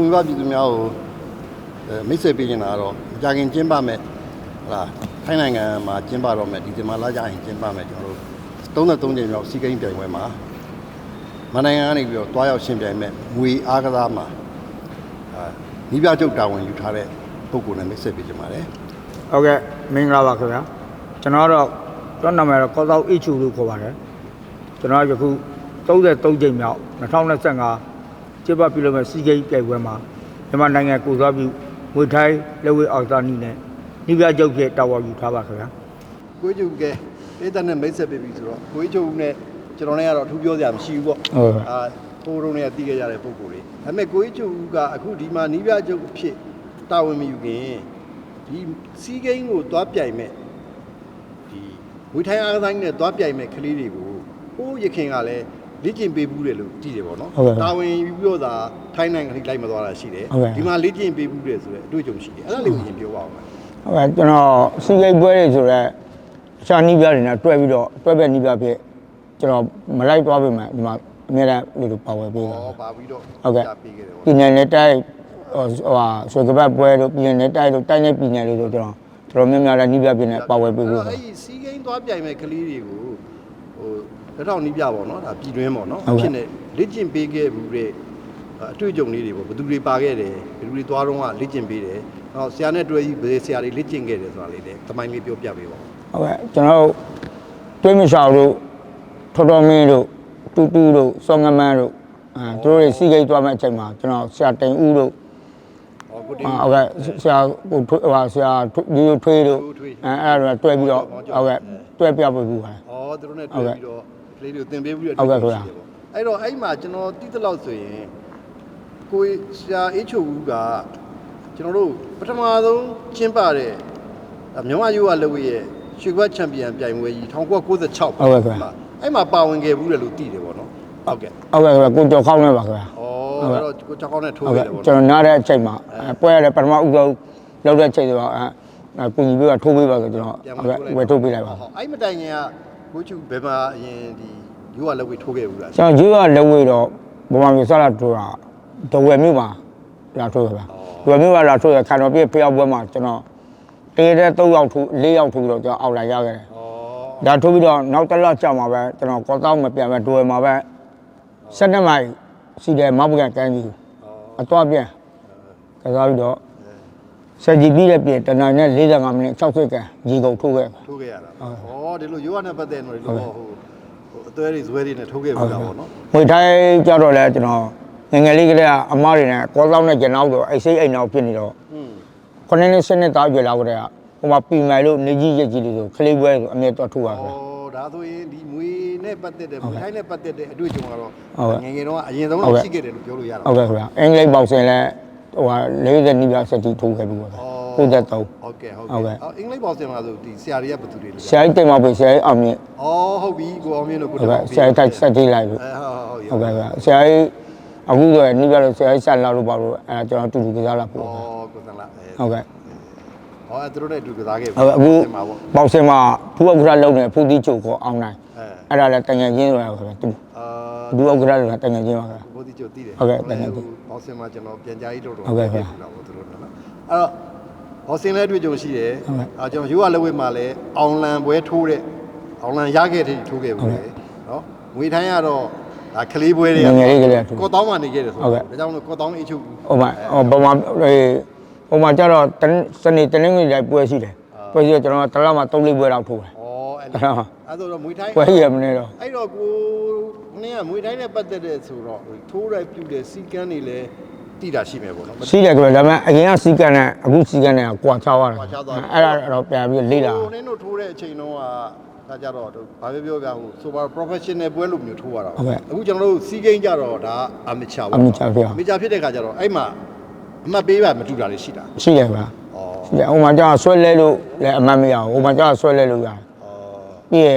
မိဘပြည်သူများကိုမိတ်ဆက်ပေးနေတာတော့ကြာခင်ကျင်းပမယ်ဟာထိုင်းနိုင်ငံမှာကျင်းပတော့မယ်ဒီဇင်ဘာလကျရင်ကျင်းပမယ်ကျွန်တော်တို့33ကြိမ်မြောက်စီးကိန်းပြိုင်ပွဲမှာမနိုင်ငံကနေပြီးတော့တွားရောက်ရှင်ပြိုင်မဲ့ငွေအားကစားမှာနီးပြချုပ်တာဝန်ယူထားတဲ့ပုဂ္ဂိုလ်နဲ့မိတ်ဆက်ပေးကြပါတယ်ဟုတ်ကဲ့မင်္ဂလာပါခင်ဗျာကျွန်တော်ကတော့ကျွန်တော်နာမည်တော့ကောသောက်အိချူလို့ခေါ်ပါတယ်ကျွန်တော်ယခု33ကြိမ်မြောက်2025ကျင်းပပြုလုပ်မဲ့စီးကိန်းပြိုင်ပွဲမှာမြန်မာနိုင်ငံကိုစားပြုငွေထိုင်းလက်ဝဲအောက်သားနည်းနဲ့နီးပြချုပ်ဖြစ်တာဝန်ယူထားပါခင်ဗျာကိုကျုပ်ကဒေသနဲ့မိတ်ဆက်ပေးပြီဆိုတော့ကိုကျုပ်နဲ့ကျွန်တော်နဲ့ကတော့အထူးပြောစရာမရှိဘူးပေါ့တိုးတုံးနဲ့တည်ခဲ့ရတဲ့ပုံကိုယ်တွေဒါပေမဲ့ကိုကျုပ်ကအခုဒီမှာနီးပြချုပ်အဖြစ်တာဝန်မယူခင်ဒီစီးကိန်းကိုသွားပြိုင်မဲ့ဒီငွေထိုင်းအားကစားနဲ့သွားပြိုင်မဲ့ကလေးတွေကိုဟိုးရခင်ကလည်းလေ့ကျင့်ပေးဘူးတယ်လို့ကြည့်တယ်ပေါ့နော်တာဝန်ယူပြီးတော့သာထိုင်းနိုင်ငံထိလိုက်မသွားတာရှိတယ်ဒီမှာလေ့ကျင့်ပေးဘူးတယ်ဆိုတော့အတွေ့အကြုံရှိတယ်အဲ့ဒါလေးကိုရင်ပြောပါဦးဟုတ်ကဲ့ကျွန်တော်စီးကိန်းပွဲတွေဆိုတော့ရှာနီးပြတွေနဲ့တွဲပြီးတော့တွဲပဲနီးပြဖြစ်ကျွန်တော်မလိုက်သွားပြီမှာဒီမှာအများအားလို့ပါဝယ်ပေးတာပါပြီးတော့ဟုတ်ကဲ့ပြည်နယ်နဲ့တိုက်ဟိုဆွေကပတ်ပွဲတို့ပြည်နယ်တိုက်တို့တိုင်းနဲ့ပြည်နယ်တို့ကျွန်တော်များများလည်းနီးပြပြနဲ့ပါဝယ်ပေးဖို့အဲ့ဒီစီးကိန်းသွားပြိုင်မဲ့ကလေးတွေကိုဟိုလက်ထောက်နီးပြပေါ့နော်ဒါပြည်တွင်းပေါ့နော်ဖြစ်နေလေ့ကျင့်ပေးခဲ့ဘူးတဲ့အတွေ့အကြုံလေးတွေပေါ့ဘယ်သူတွေပါခဲ့တယ်ဘယ်သူတွေသွားတော့ကလေ့ကျင့်ပေးတယ်ဟောဆရာနဲ့တွေ့ပြီးဘယ်ဆရာတွေလေ့ကျင့်ခဲ့တယ်ဆိုတာလေးလည်းသမိုင်းလေးပြောပြပေးပါဦးဟုတ်ကဲ့ကျွန်တော်တွေးမလျှောက်တို့ထော်တော်မင်းတို့တူတူတို့စောငမန်းတို့သူတို့တွေစီးကိန်းသွားမဲ့အချိန်မှာကျွန်တော်ဆရာတိန်ဦးတို့ဟုတ်ကဲ့ဆရာကိုဆရာဒီထွေးတို့အဲ့ဒါတွဲပြီးတော့ဟုတ်ကဲ့တွဲပြပေးဘူးဟာသူတို့နဲ့တွဲပြီးတော့ကလေးတွေသင်ပေးပြီးတော့ဟုတ်ကဲ့ခင်ဗျာအဲ့တော့အဲ့မှာကျွန်တော်တိတိလောက်ဆိုရင်ကိုဆရာအေးချိုဦးကကျွန်တော်တို့ပထမဆုံးကျင်းပတဲ့မြန်မာရိုးကလက်ဝဲရဲ့ရွှေဘတ်ချန်ပီယံပြိုင်ပွဲကြီး1996ဟုတ်ကဲ့ခင်ဗျာအဲ့မှာပါဝင်ခဲ့ဘူးတယ်လို့သိတယ်ပေါ့နော်ဟုတ်ကဲ့ဟုတ်ကဲ့ကိုကျော်ခေါင်းနဲ့ပါခင်ဗျာအဲ့တော့ကိုကျော်ခေါင်းနဲ့ထိုးခဲ့တယ်ပေါ့ကျွန်တော်နားတဲ့အချိန်မှာပွဲရတဲ့ပထမဦးဆုံးလောက်တဲ့အချိန်ဆိုတော့ပူညီပေးကထိုးပေးပါဆိုကျွန်တော်ဝယ်ထုတ်ပေးလိုက်ပါအဲ့မတိုင်ခင်ကကိုချူဘယ်မှာအရင်ဒီရိုးကလက်ဝဲထိုးခဲ့ဘူးလားကျွန်တော်ရိုးကလက်ဝဲတော့ဘုံမှာမျိုးစလာထိုးတာတဝယ်မြို့မှာလာထိုးခဲ့ပါတဝယ်မြို့ကလာထိုးရခံတော်ပြည့်ဖျောက်ပွဲမှာကျွန်တော်တကယ်တည်း3ယောက်ထိုး4ယောက်ထိုးပြီးတော့ကျွန်တော်အောက်လာရခဲ့တယ်ဒါထိုးပြီးတော့နောက်တစ်လကြာမှာပဲကျွန်တော်ကောက်တော့မပြန်ပဲဒိုဝယ်မှာပဲ12မိုင်စီတယ်မောက်ပကံကန်းကြီးအတော့ပြန်ကစားပြီးတော့ဆက်ကြည့်ပြီးတဲ့ပြင်တနင်္လာနေ့45မိနစ်60ကန်ကြီးကုန်ထိုးခဲ့ရတာဒီလိုရိုးရနဲ့ပတ်သက်နေလို့ဟိုအသွဲတွေဇွဲတွေနဲ့ထိုးခဲ့ဘူးလားဗောနော်ငွေထိုင်းကြတော့လဲကျွန်တော်ငယ်လေးကလေးကအမားတွေနဲ့ကောသောင်းနဲ့ကျွန်တော်တို့အိတ်စိတ်အိမ်တော်ဖြစ်နေတော့9နှစ်10နှစ်သားပြလာကြတဲ့ဟိုမှာပီမိုင်လို့နေကြီးရက်ကြီးလေးဆိုခလေးပွဲဆိုအမြဲတော့ထိုးပါဆိုဒါဆိုရင်ဒီမွေနဲ့ပတ်သက်တဲ့မွေထိုင်းနဲ့ပတ်သက်တဲ့အတွေ့အကြုံကတော့ငယ်ငယ်တော့အရင်ဆုံးတော့ရှိခဲ့တယ်လို့ပြောလို့ရတာဟုတ်ကဲ့ခင်ဗျာအင်္ဂလိပ်ပေါက်စင်လဲဟိုဟာ40နီးပြဆက်တီထိုးခဲ့ပြီပေါ့93ဟုတ်ကဲ့အင်္ဂလိပ်ပေါက်စင်မှာဆိုဒီဆရာတွေကဘယ်သူတွေလဲဆရာကြီးတင်ပါပြီဆရာကြီးအောင်မြင့်ဟုတ်ပြီကိုအောင်မြင့်လို့ကိုဟုတ်ကဲ့ဆရာကြီးဆက်တီလိုက်လို့ဟုတ်ကဲ့ဆရာကြီးအခုဆိုရင်နီးပြလို့ဆရာကြီးဆက်လာလို့ပါလို့အဲကျွန်တော်တူတူကစားလာပို့ကိုစံလာဟုတ်ကဲ့သူတို့နဲ့တူကစားခဲ့ပြီအခုပေါက်စင်မှာဖူးဥက္ကဋ္ဌလုံးနဲ့ဖူးသီးချုပ်ကိုအောင်နိုင်အဲ့ဒါလည်းတန်ငယ်ချင်းဆိုတာခင်ဗျတူဒူဥက္ကဋ္ဌလည်းတန်ငယ်ချင်းပါခင်ဗျဖူးသီးချုပ်တည်တယ်ဟုတ်ကဲ့တန်ငယ်ချင်းပေါက်စင်မှာကျွန်တော်ပြန်ကြားရေးတော်ဟုတ်ကဲ့ခင်ဗျသူတို့နော်အဲ့တော့ဟောစင်လဲတွေ့ကြုံရှိတယ်ကျွန်တော်ရိုးရလက်ဝဲမှာလည်းအောင်လံပွဲထိုးတဲ့အောင်လံရခဲ့တဲ့ထိုးခဲ့ဘူးလေနော်ငွေထိုင်းကတော့ဒါကလေးပွဲတွေကငယ်လေးကလေးကိုတောင်းမှနေခဲ့တယ်ဆိုတော့ဒါကြောင့်လို့ကိုတောင်းအေးချုပ်ဟုတ်ပါဘုံမှာဟိုမှာကျတော့စနေတနင်္ဂနွေတိုင်းပွဲရှိတယ်ပွဲရှိတော့ကျွန်တော်တလားမှာ3-4ပွဲလောက်ထိုးတယ်အဲ့ဆိုတော့မွေထိုင်းပွဲရမနေတော့အဲ့တော့ကိုနင်းကမွေထိုင်းနဲ့ပတ်သက်တဲ့ဆိုတော့ထိုးလိုက်ပြုတ်တဲ့စီကန်းတွေလည်းတိတာရှိမယ်ပေါ့နော်ရှိတယ်ကြဒါပေမဲ့အရင်ကစီကန်းနဲ့အခုစီကန်းနဲ့ကွာခြားသွားတယ်အဲ့ဒါတော့ပြန်ပြီးလေ့လာကိုနင်းတို့ထိုးတဲ့အချိန်တုန်းကဒါကြတော့ဘာပြောပြဟိုဆိုပါ professional ပွဲလို့မျိုးထိုးရတာအခုကျွန်တော်တို့စီကိန်းကြတော့ဒါအမချာပေါ့အမချာဖြစ်တဲ့ခါကျတော့အဲ့မှာအမှတ်ပေးပါမတူတာတွေရှိတာရှိတယ်ဗျာရှိတယ်ဟိုမှာကျဆွဲလဲလို့လည်းအမှတ်မရဘူးဟိုမှာကျဆွဲလဲလို့ရတယ်ပြီးရ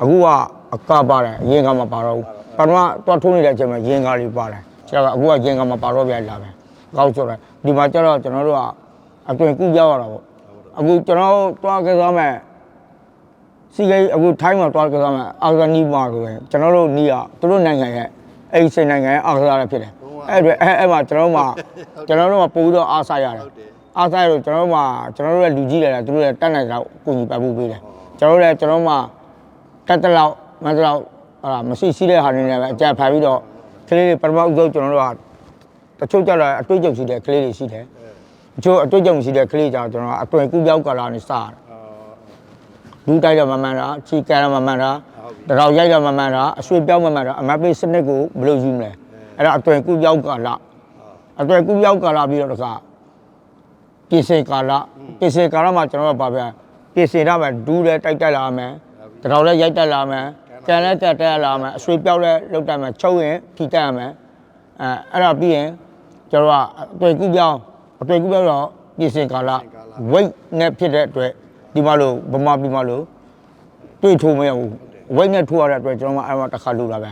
အခုကအကပါတယ်ရင်ကမပါတော့ဘူးပထမတော့ထိုးနေတဲ့အချိန်မှာရင်ကားလေးပါတယ်ကျတော့အခုကရင်ကမပါတော့ပြလာပဲကောက်ဆိုတော့ဒီမှာကျတော့ကျွန်တော်တို့ကအသွင်ကူးပြောက်ရတာပေါ့အခုကျွန်တော်တွားကစားမဲ့စီကိန်းအခုထိုင်းမှာတွားကစားမဲ့အာဂနီမာဆိုရင်ကျွန်တော်တို့နီးကသူတို့နိုင်ငံရဲ့အိစိန်နိုင်ငံရဲ့အာကစားရဖြစ်တယ် အဲ့မှာကျွန်တော်တို့ကပို့ပြီးတော့အားဆိုင်ရတယ်အားဆိုင်လို့ကျွန်တော်တို့ရဲ့လူကြီးတွေလည်းသူတို့လည်းတက်နိုင်တော့ကိုကြီးပတ်ဖို့ပေးတယ်ကျွန်တော်တို့မှတက်တလောက်မတလောက်မရှိရှိတဲ့ဟာတွေနဲ့ပဲအကြံဖန်ပြီးတော့ကလေးတွေပထမဦးဆုံးကျွန်တော်တို့ကတချို့ကြတော့အတွေ့အကြုံရှိတဲ့ကလေးတွေရှိတယ်တချို့အတွေ့အကြုံရှိတဲ့ကလေးကြောင့်ကျွန်တော်အသွင်ကူးပြောင်းကာလာနဲ့စရတယ်လူတိုက်တော့မမှန်တာချီကန်တော့မမှန်တာတရောင်ရိုက်တော့မမှန်တာအရွှေပြောင်းမမှန်တာအမပေးစနစ်ကိုဘယ်လိုယူမလဲအဲ့ဒါအသွင်ကူးပြောင်းကာလာပြီးတော့တခါပြင်ဆင်ကာလမှာကျွန်တော်တို့ဗာဗျာပြင်ဆင်ရမယ်ဒူးလည်းတိုက်လာမယ်တရောင်လည်းရိုက်တက်လာမယ်ကန်လည်းတက်လာမယ်အရွှေပြောင်းလည်းလုပ်တတ်မယ်ချုပ်ရင်ထိတက်ရမယ်အဲ့ဒါပြီးရင်ကျွန်တော်ကအသွင်ကူးပြောင်းတော့ပြင်ဆင်ကာလ weight နဲ့ဖြစ်တဲ့အတွက်ဒီမှာလို့ဗမာပြည်မှာလို့တွေးထိုးမရဘူး weight နဲ့ထိုးရတဲ့အတွက်ကျွန်တော်မှအဲ့မှာတစ်ခါလို့လာပဲ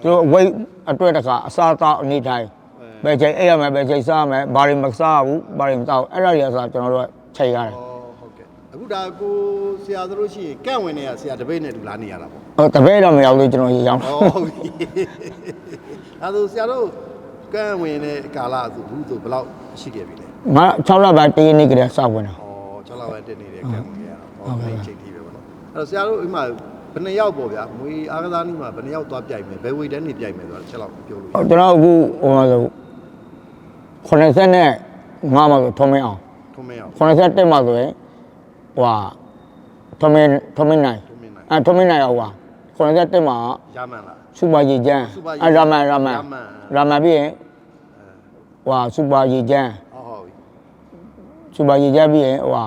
သူတို့ weight အတွက်တစ်ခါအစားအသောက်အနေတိုင်းဘယ်ချိန်အိပ်ရမယ်ဘယ်ချိန်စားရမယ်ဘာတွေမစားဘူးဘာတွေမစားဘူးအဲ့ဒါတွေအစားကျွန်တော်တို့ချိန်ရတယ်ဟုတ်ကဲ့အခုဒါကိုဆရာတို့ရှိရင်ကန့်ဝင်နေတာဆရာတပည့်နဲ့တူလာနေရတာပေါ့တပည့်တော့မရောက်သေးကျွန်တော်ရေရောက်ဟုတ်ပြီအဲ့ဒါဆရာတို့ကန့်ဝင်တဲ့ကာလဆိုဘူးဆိုဘယ်လောက်ရှိခဲ့ပြီလဲငါ6လပိုင်းတရနေ့ကတည်းကစဝင်တာ6လပိုင်းတနေ့ကကန့်ဝင်ရတာဟုတ်ပြီချိန်ကြီးပဲပေါ့နော်အဲ့တော့ဆရာတို့အိမ်မှာဘယ်နှစ်ယောက်ပေါ့ဗျာမွေအားကစားနည်းမှာဘယ်နှစ်ယောက်သွားပြိုင်မယ်ဘယ်ဝေတန်းနေပြိုင်မယ်ဆိုတာချက်လောက်ပြောလို့ကျွန်တော်အခုဟိုမှာဆို80နဲ့5မှာဆိုထုံးမင်းအောင်81မှာဆိုရင်ဟိုထုံးမင်းနိုင်ထုံးမင်းနိုင်ဟို81မှာရမှန်လားစူပါရီကျန်းရမှန်ပြီးရင်ဟိုစူပါရီကျန်းဟုတ်ပြီစူပါရီကျန်းပြီးရင်ဟို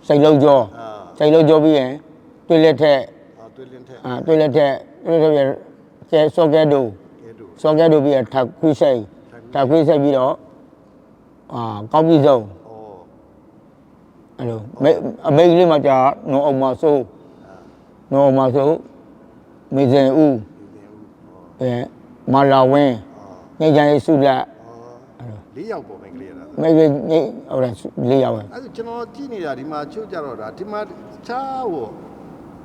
စိတ်လုံးကျော်ပြီးရင်တွေ့လက်ထက်ကျဲစောကဲတို့ပြီးရင်ထပ်ခွေးစိတ်ပြီးတော့ကောင်းပြီဆုံးအဲ့လိုအမေကလေးမှာကြာနော်အောင်မဆိုးမေစင်ဦးမာလာဝင်းညချမ်းရေးစုလက်4ယောက်ပေါ့မိန်းကလေးကမေဟုတ်လား4ယောက်ပဲအဲ့ဒါကျွန်တော်ကြည့်နေတာဒီမှာချို့ကြတော့ဒါဒီမှာချားဟို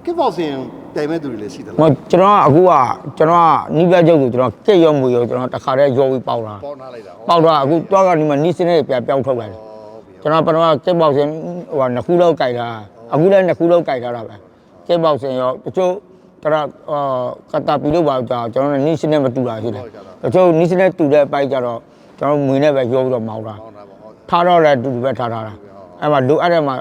ကစ်ဘောက်ဆင်တိုင်မဲ့သူတွေလည်းရှိတယ်လားကျွန်တော်ကနီးပြကျုပ်ဆိုကျွန်တော်ကက်ရောမူရောကျွန်တော်တခါတည်းရောပြီးပေါက်ထားလိုက်တာပေါက်ထားအခုတွားကဒီမှာနီးစင်းနဲ့ပြန်ပြောင်းထုတ်လိုက်တယ်ကျွန်တော်ပထမကက်ဘောက်ဆင်ဟိုနှစ်ခုလောက်ကြိုက်တာအခုလည်းနှစ်ခုလောက်ကြိုက်ထားတာပဲကက်ဘောက်ဆင်ရောတချို့ကတာပီလို့ပါကြာကျွန်တော်နီးစင်းနဲ့မတူတာရှိတယ်တချို့နီးစင်းနဲ့တူတဲ့အပိုင်းကြတော့ကျွန်တော်မွေနဲ့ပဲရောပြီးတော့မောင်းတာထားတော့လည်းတူတူပဲထားတာအဲ့မှာလိုအဲ့တဲ့မှာ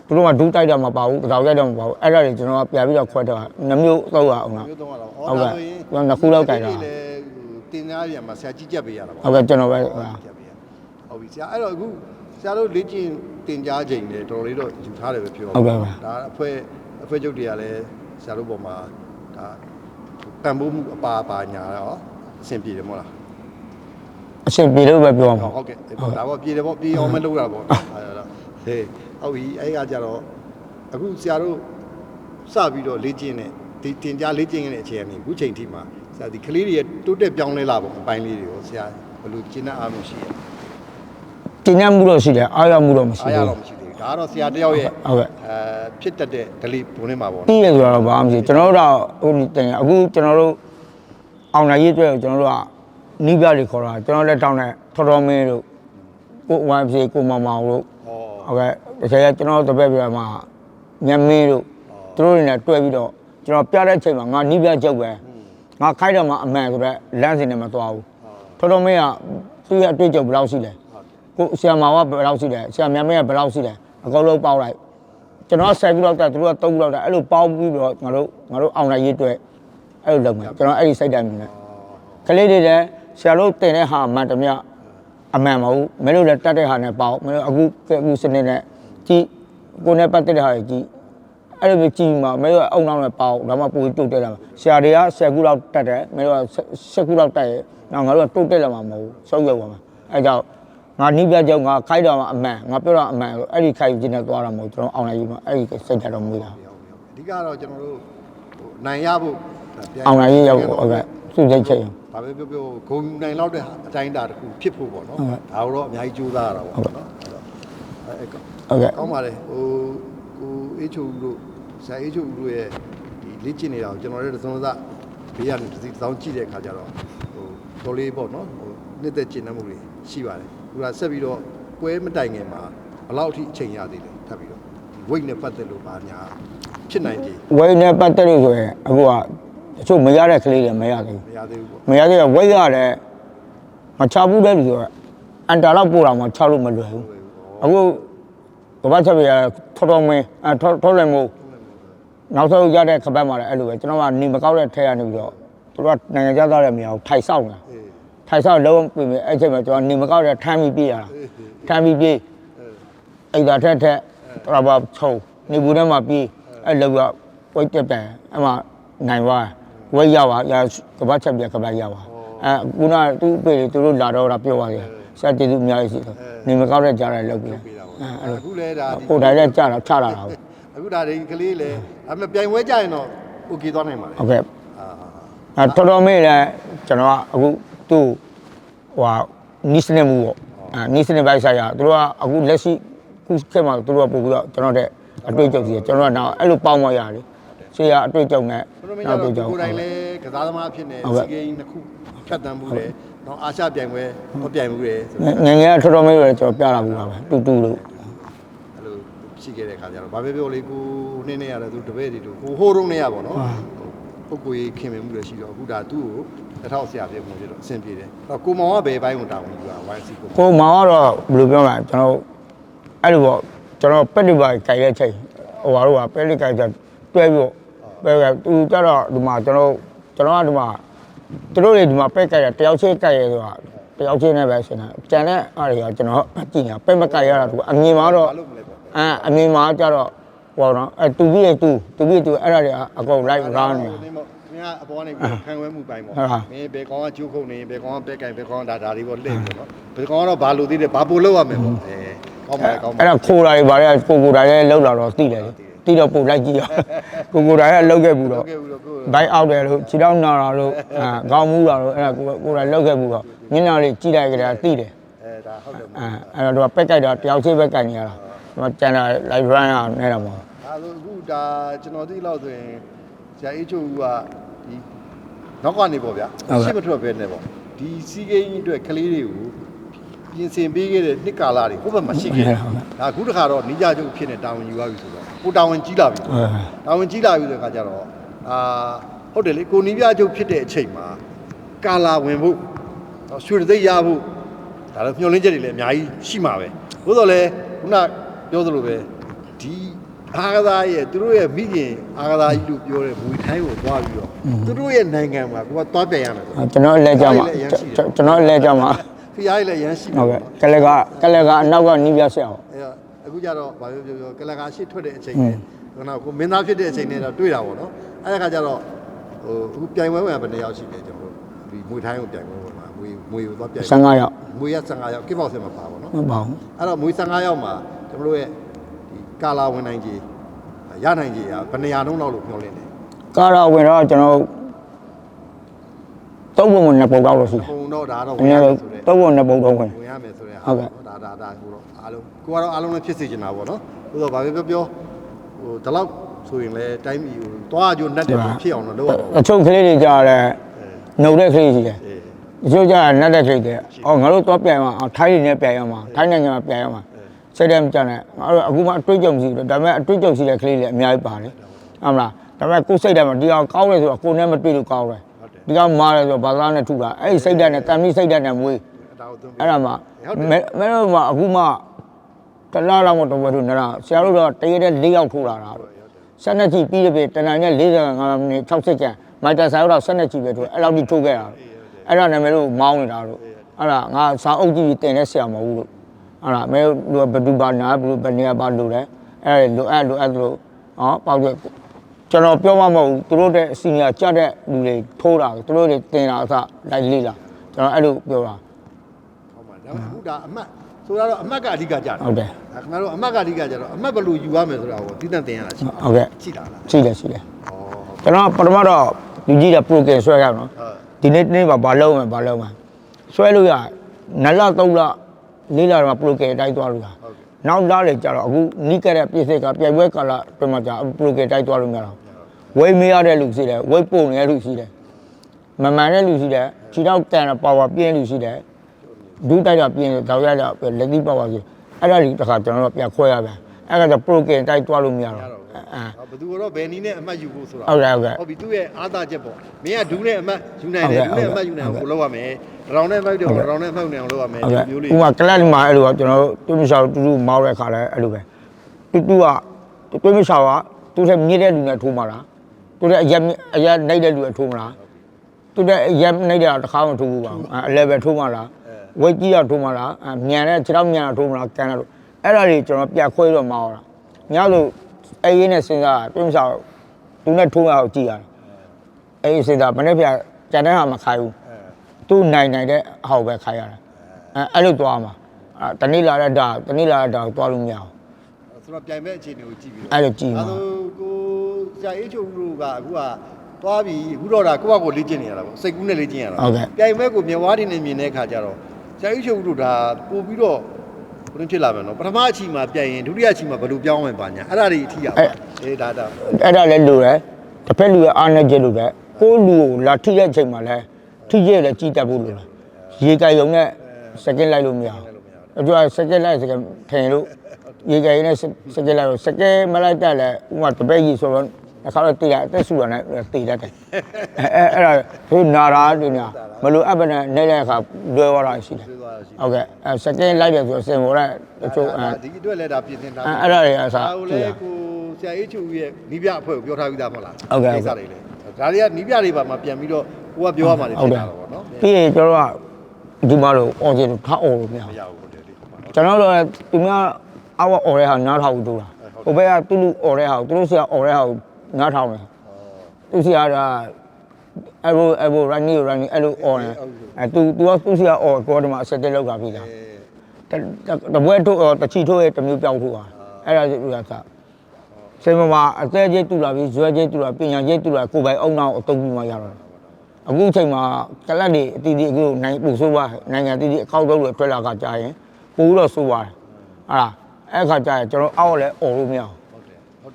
သူတို့ကဒူးတိုက်တော့မပါဘူးတောင်ရိုက်တော့မပါဘူးအဲ့ဒါတွေကျွန်တော်ကပြန်ပြီးတော့ခွဲတော့နှမျိုးသုံးရအောင်လားဟုတ်ကဲ့ကျွန်တော်နှစ်ခုလောက်ကြိုက်တာတင်သားရမှာဆရာကြီးကြက်ပေးရတာပေါ့ဟုတ်ကဲ့ကျွန်တော်ပဲဟုတ်ပြီဆရာအဲ့တော့အခုဆရာတို့လေ့ကျင့်တင်ကြားချိန်နဲ့တော်တော်လေးတော့ယူထားတယ်ပဲပြောဟုတ်ကဲ့ပါဒါအဖွဲ့ချုပ်တွေကလည်းဆရာတို့ပေါ်မှာဒါပံ့ပိုးမှုအပါညာရောအဆင်ပြေတယ်မဟုတ်လားအဆင်ပြေလို့ပဲပြောမှာဟုတ်ကဲ့ဒါပေါ့ပြေတယ်ပေါ့ပြေအောင်မလုပ်ရပါဘူးအဲ့ဒါဟေးဟုတ်ပြီအဲ့ကကြတော့အခုဆရာတို့စပြီးတော့လေ့ကျင့်တဲ့ဒီတင်ကြားလေ့ကျင့်တဲ့အချိန်ကနေအခုချိန်ထိမှာဆရာဒီကလေးတွေတိုးတက်ပြောင်းလဲလာပုံအပိုင်းလေးတွေကိုဆရာဘယ်လိုကျင့်တတ်အားမရှိရဲ့ကျင့်တတ်မှုတော့ရှိတယ်အားရမှုတော့မရှိဘူးအားရတော့မရှိသေးဘူးဒါကတော့ဆရာတယောက်ရဲ့ဟုတ်ကဲ့ဖြစ်တတ်တဲ့ဒလိပုံနဲ့မှာပေါ့နော်ပြီးရဆိုတော့ဘာမှမရှိကျွန်တော်တို့ဟိုတင်အခုကျွန်တော်တို့အောင်နိုင်ရေးအတွက်ကျွန်တော်တို့ကနီးပြတွေခေါ်တာကျွန်တော်လက်ထောက်နဲ့ထော်တော်မင်းတို့ကိုဝိုင်းပြေကိုမမောင်တို့ဟုတ်ကဲ့တကယ်ကျွန်တော်တပည့်ပြမှာညမင်းတို့သူတို့တွေနဲ့တွဲပြီးတော့ကျွန်တော်ပြတဲ့အချိန်မှာငါနီးပြကြောက်ပဲငါခိုက်တော့မှအမှန်ဆိုတော့လမ်းစဉ်နဲ့မသွားဘူးထော်တော်မင်းကသူ့ရဲ့အတွေ့အကြုံဘယ်လောက်ရှိလဲကိုဆရာမကဘယ်လောက်ရှိလဲဆရာမြတ်မင်းကဘယ်လောက်ရှိလဲအကုန်လုံးပေါက်လိုက်ကျွန်တော်10ခုလောက်တက်သူတို့က3ခုလောက်တက်အဲ့လိုပေါက်ပြီးတော့ငါတို့အောင်နိုင်ရေးအတွက်အဲ့လိုလုပ်မယ်ကျွန်တော်အဲ့ဒီစိတ်ဓာတ်မျိုးနဲ့ကလေးတွေလည်းဆရာတို့တင်တဲ့ဟာမှန်တမျှအမှန်မဟုတ်မင်းတို့လည်းတတ်တဲ့ဟာနဲ့ပေါက်မင်းတို့အခုစနစ်နဲ့ကြည့်ကိုနဲ့ပတ်သက်တဲ့ဟာကြီးကြည့်အဲ့လိုပဲကြည့်မှာမင်းတို့အုံနောက်နဲ့ပေါက်ဒါမှပိုတိုးတက်လာမှာဆရာတွေက10ခုလောက်တက်တယ်မင်းတို့က10ခုလောက်တက်ရဲ့နောက်ငါတို့ကတိုးတက်လာမှာမဟုတ်ဘူးဆုံးရောက်ပါမှာအဲ့ကြောင့်ငါနီးပြကြောင့်ငါခိုက်တော့အမှန်ငါပြောတော့အမှန်အဲ့ဒီခိုက်ခြင်းနဲ့သွားတာမဟုတ်ကျွန်တော်အောင်နိုင်ယူမှာအဲ့ဒီစိတ်ဓာတ်တော့မွေးတာအဓိကတော့ကျွန်တော်တို့နိုင်ရဖို့အောင်နိုင်ရောက်ဟုတ်ကဲ့သူ့စိတ်ချိန်ဒါပဲပြောဂုံနိုင်လောက်တဲ့အတိုင်းအတာတစ်ခုဖြစ်ဖို့ပေါ့နော်ဒါတော့အများကြီးကြိုးစားရတာပေါ့နော်ဟုတ်ကဲ့ကောင်းပါလေဟိုကိုအေးချိုတို့ဆရာအေးချိုတို့ရဲ့ဒီလေ့ကျင့်နေတာကိုကျွန်တော်တို့သုံးစားဘေးကနေတစ်စီးတောင်းကြည့်တဲ့အခါကျတော့ဟိုတော်လေးပေါ့နော်ဟို နှစ်သက်ကျင့်မှုတွေရှိပါတယ်ခုကဆက်ပြီးတော့ပွဲမတိုင်ခင်မှာဘယ်လောက်အထိအချိန်ရသေးလဲထပ်ပြီးတော့ဝိတ်နဲ့ပတ်သက်လို့ပါညာဖြစ်နိုင်ပြီ ဝိတ်နဲ့ပတ်သက်လို့ဆိုရင်အခုကတချို့မရတဲ့ကလေးတွေမရသေးဘူး မရသေးဘူးပေါ့ မရသေးတော့ဝိတ်ရတယ်မချဘူးတဲ့လူဆိုတော့အန်တာလောက်ပို့တော့မှချလို့မလွယ်ဘူးအခုကဘာချက်ပြရထော်တော်မင်းထော်လည်းမို့နောက်ဆုံးရတဲ့ခပတ်မှာလည်းအဲ့လိုပဲကျွန်တော်ကနေမကောက်တဲ့ထဲရနေပြီးတော့သူတို့ကနိုင်ငံခြားသားတွေမရဘူးထိုင်ဆောင်နေတာထိုင်ဆောင်လုံးပြင်ပြီးအဲ့ချိန်မှာကျွန်တော်နေမကောက်တဲ့ထမ်းပြီးပြေးရတာထမ်းပြီးပြေးအဲ့ဒါထက်တော့ဘာချုံနေဘူးထဲမှာပြေးအဲ့လောက်ကဝိတ်တက်တယ်အဲ့မှာနိုင်သွားဝိတ်ရောက်ပါကဘာချက်ပြကပတ်ရောက်ပါခုနသူ့ပြေသူတို့လာတော့တာပြောပါသေးတယ်ဆက်တည်သူအများကြီးရှိတယ်နေမကောက်တဲ့ကြားတယ်လောက်ပြီးအခုလဲဒါ ဟိုတိုင်းလည်းကြာတော့ချလာတာဟုတ် အခုဒါတွေကလေးလေအမပြိုင်ပွဲကြရင်တော့ okay သွားနိုင်ပါလေ ဟုတ်ကဲ့တော်တော်မေးလဲကျွန်တော်ကအခုသူ့ဟိုနီးစနစ်မှုပေါ့နီးစနစ်ပိုင်းဆိုင်ရာသူတို့ကအခုလက်ရှိခုခေတ်မှာသူတို့ကပို့ပြီးတော့ကျွန်တော်တဲ့အတွေ့အကြုံစီကျွန်တော်ကတော့အဲ့လိုပေါင်းမရတယ်ဆေးရအတွေ့အကြုံနဲ့နောက်တွေ့အကြုံကိုယ်တိုင်လည်းကစားသမားအဖြစ်နဲ့စီဂိမ်းတစ်ခုဖြတ်တန်းမှုတယ်နော်အာရှပြိုင်ပွဲမပြိုင်မှုတယ်ငငယ်တော်တော်မေးရတယ်ကျွန်တော်ပြလာဘူးပါပဲတူလို့အဲ့လိုရှိခဲ့တဲ့ခါကျတော့ဘာပဲပြောလေကိုနှင်းနေရတယ်သူတပည့်တွေတို့ကိုဟိုးတုံးနေရပါတော့ပုဂ္ဂိုလ်ရေးခင်မင်မှုတွေရှိတော့အခုဒါသူ့ကိုတစ်ထောက်ဆရာပြည့်မှုဖြစ်တော့အဆင်ပြေတယ်အဲ့တော့ကိုမောင်ကဘယ်ဘိုင်းကိုတာဝန်ယူတာ YC ကိုမောင်ကတော့ဘယ်လိုပြောမလဲကျွန်တော်အဲ့လိုပေါ့ကျွန်တော်ပက်တူပါကြိုက်တဲ့ချိန်ဟိုဘာလို့ကပက်လီကြိုက်တဲ့တွဲပြီးတော့ပဲသူကြတော့ဒီမှာကျွန်တော်ကဒီမှာသူတို့တွေဒီမှာပက်ကြိုက်တာတယောက်ချင်းကြိုက်ရဲဆိုတာတယောက်ချင်းနဲ့ပဲရှင်တာကြံတဲ့အားတွေကကျွန်တော်ကြည့်နေတာပက်မကြိုက်ရတာသူအမြင်မှာတော့အမြင်မှာကြတော့ဟောတော့တူပြီးရတူအဲ့ဒါတွေအကုန်လိုက်ရောင်းနေတာမင်းကအပေါ်ကနေခံဝဲမှုပိုင်းပေါ့မင်းဘယ်ကောင်ကကျိုးခုံနေဘယ်ကောင်ကပက်ကြိုက်ဘယ်ကောင်ကဒါတွေပေါ့လှည့်ပြီးတော့ဘယ်ကောင်ကတော့ဘာလို့သေးတယ်ဘာပို့လောက်ရမယ်ပေါ့ကောင်းပါလေကောင်းပါအဲ့ဒါခိုးတာတွေဗါတဲ့ကိုတိုင်းလည်းလောက်လာတော့သိတယ်လေတိတော့ပို့လိုက်ကြည့်ရကိုတိုင်းကလောက်ခဲ့ဘူးတော့ဘိုက်အောက်တယ်လို့ခြေထောက်နာတာလို့ခေါင်းမူးတာလို့အဲ့ဒါကိုတိုင်းလောက်ခဲ့ဘူးတော့မျက်နှာလေးကြည့်လိုက်ကြတာသိတယ်ဒါဟုတ်တယ်အဲ့တော့ပက်ကြိုက်တာတယောက်ချင်းပဲကြိုက်နေရတာကျန်တာ live run ရနေတာပေါ့ဒါဆိုအခုဒါကျွန်တော်သိလောက်ဆိုရင်ဆရာအေးချိုဦးကဒီနောက်ကနေပေါ့ဗျာရှစ်မထွက်ပဲနဲ့ပေါ့ဒီစီးကိန်းအတွက်ကလေးတွေကိုပြင်ဆင်ပေးခဲ့တဲ့နှစ်ကာလတွေဟိုဘက်မှာရှိခဲ့တယ်ဒါအခုတခါတော့နေကြကျုပ်ဖြစ်နေတာဝန်ယူရပြီဆိုတော့ကိုတာဝန်ကြီးလာပြီတာဝန်ကြီးလာပြီဆိုတဲ့အခါကျတော့ဟုတ်တယ်လေကိုနီးပြကျုပ်ဖြစ်တဲ့အချိန်မှာကာလာဝင်ဖို့ရွှေသိရဖို့ဒါလည်းမျှော်လင့်ချက်တွေလည်းအများကြီးရှိမှာပဲသို့တော်လည်းခုနပြောသလိုပဲဒီအားကစားရဲ့သူတို့ရဲ့မိခင်အားကစားကြီးလို့ပြောတဲ့မွေထိုင်းကိုသွားပြီးတော့သူတို့ရဲ့နိုင်ငံမှာကိုကသွားပြန်ရမယ်ဆိုကျွန်တော်အလဲကြမှာကျွန်တော်အလဲကြမှာဖီးအားလည်းရမ်းရှိဟုတ်ကဲ့ကလကအနောက်ကနီးပြဆက်အောင်အခုကျတော့ဘာပြောကလကာရှစ်ထွက်တဲ့အချိန်နဲ့ခုနကကိုမင်းသားဖြစ်တဲ့အချိန်နဲ့တော့တွေ့တာပေါ့နော်အဲ့ဒါခါကျတော့ဟိုအခုပြိုင်ပွဲဝင်ဘယ်နှစ်ယောက်ရှိလဲကျွန်တော်တို့ဒီမွေထိုင်းကိုပြိုင်ပွဲဝင်မှာမွေကိုသွားပြိုင်15ယောက်မွေရ15ယောက်ကိပေါက်စင်မှာပါပေါ့နော်ဟုတ်ပါဘူးအဲ့တော့မွေ15ယောက်မှာကျွန်တော်တို့ရဲ့ဒီကာလာဝင်နိုင်ကြီးရနိုင်ကြီးကဘယ်နေရာလုံးလောက်လို့ပြောလင်းတယ်ကာလာဝင်တော့ကျွန်တော်သုံးပုံနဲ့ပုံတော့လို့ရှိတယ်ပုံတော့ဒါတော့ဝင်ရမယ်ဆိုတဲ့သုံးပုံနဲ့ပုံတော့ဝင်ရမယ်ဆိုတဲ့ဟုတ်ကဲ့ဒါကိုတော့အားလုံးကိုကတော့အားလုံးလည်းဖြစ်စေချင်တာပေါ့နော်ဆိုတော့ဘာပြောဟိုဒီလောက်ဆိုရင်လည်းတိုင်းပြည်ကိုတွားကြိုးနှက်တယ်ဖြစ်အောင်တော့လုပ်ရပါဘူးအချုပ်ကလေးတွေကြားတယ်နှုတ်တဲ့ကလေးရှိတယ်အချုပ်ကြားနှက်တဲ့ကလေးတွေအော်ငါတို့တော့ပြန်အောင်ထိုင်းနေနဲ့ပြန်ရမှာထိုင်းနိုင်ငံမှာပြန်ရမှာစိတ်ထဲမကြနဲ့အခုမှအတွေ့အကြုံရှိတယ်ဒါပေမဲ့အတွေ့အကြုံရှိတဲ့ကလေးတွေအများကြီးပါတယ်ဟုတ်မလားဒါပေမဲ့ကိုယ်စိတ်ထဲမှာဒီအောင်ကောင်းတယ်ဆိုတော့ကိုယ်နဲ့မတွေ့လို့ကောင်းတယ်ဒီကောင်မားတယ်ဆိုတော့ဘာသာနဲ့ထူတာအဲ့ဒီစိတ်ဓာတ်နဲ့တန်ပြီးစိတ်ဓာတ်နဲ့မွေးအဲ့ဒါမှမဲတော့မှအခုမှတလားလောက်မတော့ဘူးနော်ဆရာတို့တော့တရေတဲ့၄ယောက်ထိုးလာတာဆက်နှစ်ချီပြီးတဲ့ပြီတနင်္လာနေ့45မိနစ်60ကျန်မိုက်တာဆိုင်တော့ဆက်နှစ်ချီပဲထိုးအဲ့လောက်ထိထိုးခဲ့တာအဲ့ဒါနာမည်လို့မောင်းနေတာလို့အဲ့ဒါငါစာအုပ်ကြည့်ပြီးတင်တဲ့ဆရာမဟုတ်ဘူးလို့အဲ့ဒါမဲလူဘဒူဘာနာဘလူဘနေရာဘာလို့လဲအဲ့လိုအဲ့လို့ဟောပေါက်တဲ့ကျွန်တော်ပြောမှမဟုတ်ဘူးသူတို့တဲ့အစီအစဉ်ကြတဲ့လူတွေထိုးတာသူတို့တွေတင်တာအစလိုက်လေးလာကျွန်တော်အဲ့လိုပြောတာဟုတ်ပါဒါအခုဒါအမှတ်ဆိုတော့အမှတ်ကအဓိကကြတယ်ဟုတ်တယ်ခင်ဗျားတို့အမှတ်ကအဓိကကြတော့အမှတ်ဘယ်လိုယူရမယ်ဆိုတာကိုတည်တံ့တင်ရတာရှိဟုတ်ကဲ့ရှိတာလားရှိတယ်ကျွန်တော်ပထမတော့လူကြီးက program ဆွဲရအောင်နော်ဒီနေ့ဘာလုံးမယ်ဆွဲလို့ရ2လ3လ4လတော့ program တိုက်သွားလို့ရနောက်လာလေကြတော့အခုနီးကတဲ့ပြည့်စက်ကပြိုင်ပွဲကာလပြန်မှာကြာ program တိုက်သွားလို့မရတော့ဝိတ်မရတဲ့လူရှိတယ်ဝိတ်ပုံနေတဲ့လူရှိတယ်မမှန်တဲ့လူရှိတယ်ခြေထောက်တန်တဲ့ power ပြင်းလူရှိတယ် ဒူးတိုက်တာပြင်တော့ရတာလက်သီးပေါက်ပါစေအဲ့ဒါကြီးတစ်ခါကျွန်တော်တို့ပြန်ခွဲရပြန်အဲ့ဒါကျပရိုကင်တိုက်သွားလို့မရတော့ဘသူကတော့ဘယ်နည်းနဲ့အမှတ်ယူဖို့ဆိုတာ ဟုတ်ကဲ့ ဟုတ်ပြီသူ့ရဲ့အားသာချက်ပေါ့မင်းကဒူးနဲ့အမှတ်ယူနိုင်တယ်ဒူးနဲ့အမှတ်ယူနိုင်အောင်ကိုလုပ်ရမယ်ရောင်နဲ့မှတ်တယ်ရောင်နဲ့မှတ်နေအောင်လုပ်ရမယ်မျိုးလေးဥပမာကလပ်မှာအဲ့လိုကကျွန်တော်တို့တွင်းမရှောက်တူတူမောင်းတဲ့ခါလဲအဲ့လိုပဲတူကတွင်းမရှောက်ကသူ့ထက်မြင့်တဲ့လူနဲ့ထိုးမှာလားသူ့ထက်အရက်နှိပ်တဲ့လူနဲ့ထိုးမှာလားသူ့ထက်အရက်နှိပ်တဲ့တစ်ခါမှထိုးဘူးပါအလဲပဲထိုးမှာလားဝက်ကြီးရထိုးမှာလားမြန်တဲ့ခြေထောက်မြန်တာထိုးမှာလားကန်တယ်လို့အဲ့ဒါတွေကျွန်တော်ပြခွဲတော့မောင်းတာညလို့အဲ့ရင်းနဲ့စဉ်းစားတွင်းမရှောက်သူနဲ့ထိုးအောင်ကြည့်ရတယ်အဲ့စဉ်းစားမနေ့ပြကြတဲ့ဟာမခိုင်းဘူးသူ့နိုင်တဲ့အဟောက်ပဲခိုင်းရတာအဲ့လိုသွားမှာတနေ့လာတဲ့ဒါသွားလို့မရအောင်ဆိုတော့ပြိုင်မဲ့အခြေအနေကိုကြည့်ပြီးတော့အဲ့လိုကြည့်မှာကိုဆရာအေးချုံတို့ကအခုကသွားပြီးအခုတော့ဒါကိုယ့်ဘက်ကိုလေ့ကျင့်နေရတာပေါ့စိတ်ကူးနဲ့လေ့ကျင့်ရတာပြိုင်မဲ့ကိုမြဝါးတင်နေမြင်တဲ့အခါကျတော့ဆရာအေးချုံတို့ဒါပို့ပြီးတော့ဘယ်လိုဖြစ်လာမလဲနော်ပထမအချီမှာပြိုင်ရင်ဒုတိယအချီမှာဘယ်လိုပြောင်းဝင်ပါညာအဲ့ဒါတွေအထီးရပါအေးဒါအဲ့ဒါလည်းလိုတယ်တစ်ဖက်လူရဲ့အားနဲ့ကျလို့ပဲကိုလူကိုလာထိတဲ့အချိန်မှာလည်းထိကျလည်းကြည်တတ်ဖို့လိုတယ်ရေကြိုင်ုံနဲ့စကင်လိုက်လို့မရဘူးသူကစကင်လိုက်စကင်ထင်လို့ရေကြိုင်နဲ့စကင်လိုက်လို့စကင်မလိုက်တတ်လဲဥမာတပည့်ကြီးဆိုတော့အခါတော့တေးရအသက်ဆူရနဲ့တေးတတ်တယ်အဲ့ဒါသူနာရာတူညာမလို့အပ်ပနဲ့နေတဲ့အခါလွယ်သွားတာရှိတယ်ဟုတ်ကဲ့စကင်လိုက်တယ်ဆိုစင်ပေါ်တဲ့တချို့ဒီအတွက်လည်းဒါပြင်ဆင်ထားအဲ့ဒါတွေအစားဟိုလေကိုဆရာအေးချူရဲ့နီးပြအဖွဲ့ကိုပြောထားပြီးသားမဟုတ်လားဟုတ်ကဲ့ဒါတွေလေဒါတွေကနီးပြတွေပါမှပြန်ပြီးတော့ကိုကပြောရမှာလေဖြစ်တာတော့ဗောနော်ပြီးရင်ကျွန်တော်ကဒီမှာလို့အော်ဂျင်ထားအော်လို့မရဘူးဟုတ်တယ်လေကျွန်တော်တို့သူများအော်အော်တဲ့ဟာနားထောင်တူတာဟိုဘက်ကသူ့လူအော်တဲ့ဟာသူတို့ဆရာအော်တဲ့ဟာနားထောင်တယ်သူဆရာကအဲ့လို running အဲ့လိုအော်တယ်သူကသူဆရာအော်ကိုဒီမှာအဆက်တက်လောက်တာပြီလားတပွဲထိုးတချီထိုးရဲ့တမျိုးပြောက်ထိုးတာအဲ့ဒါကစေမမှာအသေးချင်းတူလာပြီးဇွဲချင်းတူလာပညာချင်းတူလာကိုယ်ပိုင်အုံနောက်အတုံးပြီးမှရတော့အခုချိန်မှာကလတ်တွေအတီးတီးအခုနိုင်ပူဆိုးပါနိုင်ငံတီးတီးအကောက်တော့ထွက်လာကကြာရင်ပိုးတော့ဆိုးပါတယ်အဲ့ခါကြာရင်ကျွန်တော်အောက်လည်းအော်လို့မရအောင်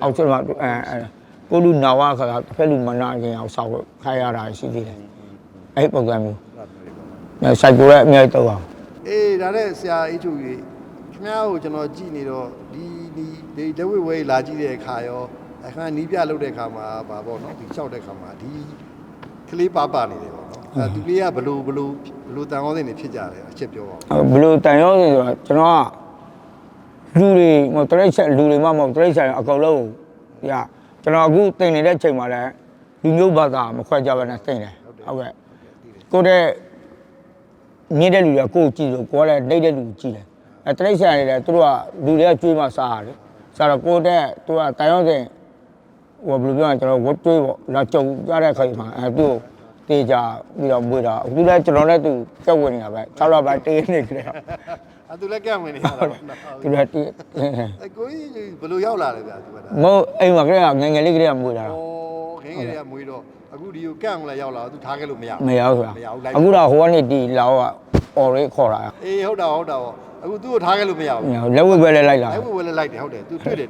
အောက်ချက်မှာကိုလူနာဝခါတစ်ဖက်လူမနာခင်အောင်ဆောက်ခိုင်းရတာရှိသေးတယ်အဲ့ပုံစံမျိုးစိုက်ကိုလည်းအများကြီးတော့အောင်အေးဒါနဲ့ဆရာအေးချူကြီးခင်ဗျားကိုကျွန်တော်ကြည့်နေတော့ဒီလက်ဝဲဝဲလာကြည့်တဲ့အခါရောအခါနီးပြလုပ်တဲ့အခါမှာဗာပေါ့နော်ဒီလျှောက်တဲ့အခါမှာဒီကလေးပါနေတယ်ပေါ့နော်ဒီကလေးကဘလို့တန်ရောစင်နေဖြစ်ကြတယ်အချက်ပြောပါဦးဘလို့တန်ရောစင်ဆိုတော့ကျွန်တော်ကလူတွေဟိုတရိတ်ဆက်လူတွေမှမဟုတ်တရိတ်ဆက်အကုန်လုံးပြကျွန်တော်အခုတင်နေတဲ့ချိန်မှာလည်းလူမျိုးဘာသာမခွဲကြဘဲနဲ့တင်တယ်ဟုတ်ကဲ့ကိုတဲ့မြင့်တဲ့လူတွေကကိုယ်ကြည့်လို့ကိုကလည်းနှိမ့်တဲ့လူကြည့်တယ်တရိတ်ဆက်နေတယ်သူတို့ကလူတွေကကျွေးမှစားရတယ်စားတော့ကိုတဲ့သူကတန်ရောစင်ဟိုဘယ်လိုပြောရလဲကျွန်တော်ဝတ်တွေးပေါ့လာကြုံကြတဲ့ခါမှာသူ့တေးကြပြီးတော့မွေးတာအခုလည်းကျွန်တော်လည်းသူကက်ဝင်နေတာပဲ6လပိုင်းတေးနေကြတယ်သူလည်းကက်ဝင်နေတာသူလည်းတေးကိုကြီးဘယ်လိုရောက်လာလဲဗျာသူကမဟုတ်အိမ်မှာကလေးကငယ်လေးကလေးကမွေးတာဩငယ်လေးကမွေးတော့အခုဒီကိုကက်အောင်လည်းရောက်လာသူထားခဲ့လို့မရဘူးဆိုတာအခုတော့ဟိုကနေဒီလောက်အော်ရေးခေါ်တာအေးဟုတ်တာအခုသူ့ကိုထားခဲ့လို့မရဘူးလက်ဝဲပဲလဲလိုက်တာလက်ဝဲလဲလိုက်တယ်ဟုတ်တယ်သူတွေ့တယ်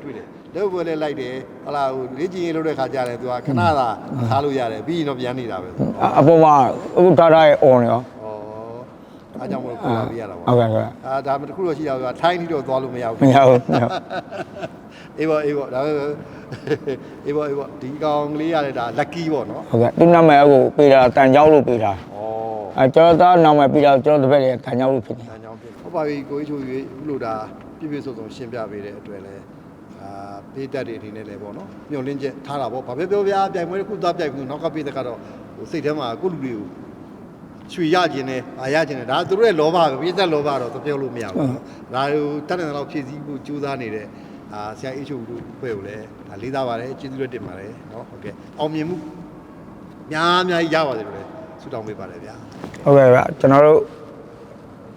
လက်ဝဲလဲလိုက်တယ်ဟလာဟိုလေ့ကျင့်ရေးလုပ်တဲ့ခါကျတယ်သူကခဏသာထားလို့ရတယ်ပြီးရင်တော့ပြန်နေတာပဲအပေါ်မှာအခုထားရဲ့အော်နေရောအားကြောင့်မလို့ခေါ်လာပြရတာပေါ့ဟုတ်ကဲ့ဒါမှတခုတော့ရှိတာကထိုင်းပြီးတော့သွားလို့မရဘူးမရဘူးအေးပေါ့ဒါပဲအေးပေါ့ဒီကောင်ကလေးရတယ်ဒါ lucky ပေါ့နော်ဟုတ်ကဲ့သူ့နာမည်ကိုပေးတာတန်ကြောက်လို့ပေးတာကျွန်တော်သားနာမည်ပေးတာကျွန်တော်တပည့်တွေတန်ကြောက်လို့ဖြစ်တယ်တန်ကြောက်ဖြစ်ဟုတ်ပါပြီကိုကြီးချိုကြီးအခုလိုဒါပြည့်စုံရှင်းပြပေးတဲ့အတွက်လည်းပေးတတ်တဲ့အနေနဲ့လည်းပေါ့နော်ညှို့လင်းချက်ထားတာပေါ့ဘာပဲပြောဗျာပြိုင်ပွဲတစ်ခုသွားပြိုင်ခုနောက်ကပေးတဲ့ကတော့ဟိုစိတ်ထဲမှာကိုလူတွေကိုချွေရခြင်းနဲ့ရခြင်းနဲ့ဒါသူတို့ရဲ့လောဘပဲပြည့်သက်လောဘတော့ပြောလို့မရဘူးဒါဟိုတတ်တဲ့လောက်ဖြည့်ဆည်းဖို့ကြိုးစားနေတဲ့ဆရာအေးချိုတို့ဖွဲ့ကိုလည်းဒါလေးစားပါတယ်ကျေးဇူးတော်တင်ပါတယ်နော်ဟုတ်ကဲ့အောင်မြင်မှုများကြီးရပါတယ်လို့လည်းဆုတောင်းပေးပါတယ်ဗျာဟုတ်ကဲ့ဗျာကျွန်တော်တို့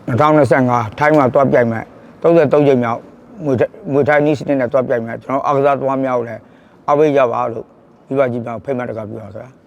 2025ထိုင်းမှာသွားပြိုင်မယ်33ချိန်မြောက်ငွေထိုင်းနီးစနစ်နဲ့သွားပြိုင်မယ်ကျွန်တော်အားကစားသွားများကိုလည်းအားပေးကြပါလို့ဒီပါကြီးပါဖိတ်မှတ်တကပြောတာခင်ဗျာ